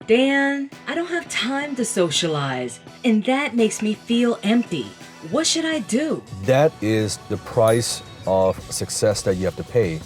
Dan, I don't have time to socialize, and that makes me feel empty. What should I do? That is the price of success that you have to pay.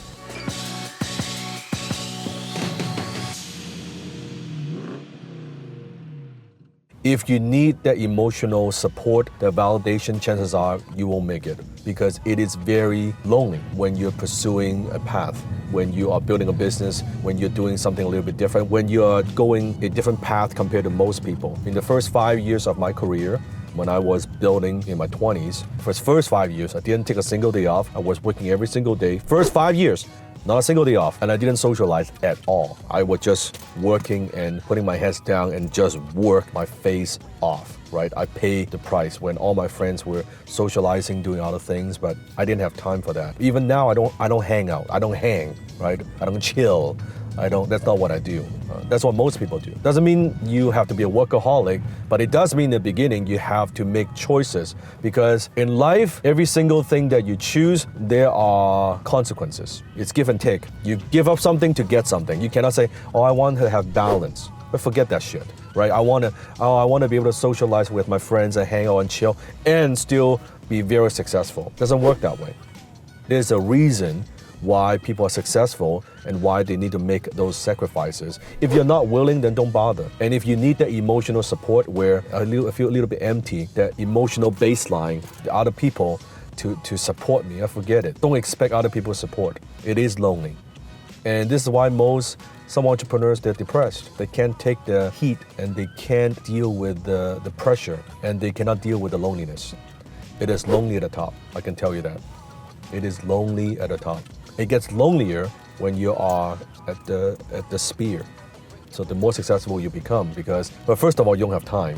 If you need that emotional support, the validation, chances are you won't make it because it is very lonely when you're pursuing a path, when you are building a business, when you're doing something a little bit different, when you are going a different path compared to most people. In the first 5 years of my career, when I was building in my 20s, for the first 5 years, I didn't take a single day off. I was working every single day. First 5 years, not a single day off, and I didn't socialize at all. I was just working and putting my heads down and just work my face off, right? I paid the price when all my friends were socializing, doing other things, but I didn't have time for that. Even now, I don't hang out. I don't hang, right? I don't chill. That's not what I do. That's what most people do. Doesn't mean you have to be a workaholic, but it does mean in the beginning you have to make choices because in life, every single thing that you choose, there are consequences. It's give and take. You give up something to get something. You cannot say, oh, I want to have balance. But forget that shit, right? I want to be able to socialize with my friends and hang out and chill and still be very successful. Doesn't work that way. There's a reason why people are successful and why they need to make those sacrifices. If you're not willing, then don't bother. And if you need that emotional support where I feel a little bit empty, that emotional baseline, the other people to support me, I forget it. Don't expect other people's support. It is lonely. And this is why some entrepreneurs, they're depressed. They can't take the heat and they can't deal with the pressure and they cannot deal with the loneliness. It is lonely at the top, I can tell you that. It is lonely at the top. It gets lonelier when you are at the spear. So the more successful you become but first of all, you don't have time.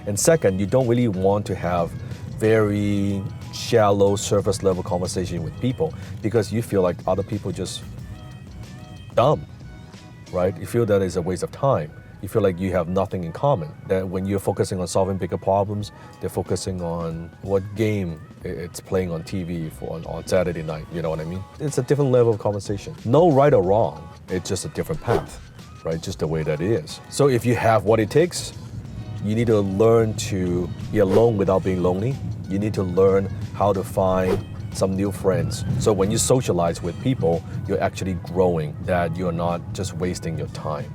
And second, you don't really want to have very shallow surface level conversation with people because you feel like other people just dumb, right? You feel that is a waste of time. You feel like you have nothing in common. That when you're focusing on solving bigger problems, they're focusing on what game it's playing on TV on Saturday night. You know what I mean? It's a different level of conversation. No right or wrong. It's just a different path, right? Just the way that it is. So if you have what it takes, you need to learn to be alone without being lonely. You need to learn how to find some new friends. So when you socialize with people, you're actually growing, that you're not just wasting your time.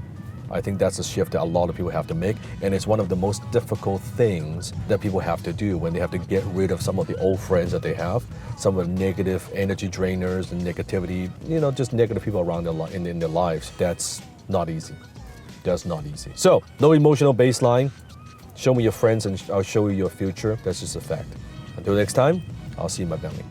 I think that's a shift that a lot of people have to make, and it's one of the most difficult things that people have to do when they have to get rid of some of the old friends that they have, some of the negative energy drainers and negativity, just negative people around in their lives. That's not easy. That's not easy. So, no emotional baseline. Show me your friends and I'll show you your future. That's just a fact. Until next time, I'll see you in my belly.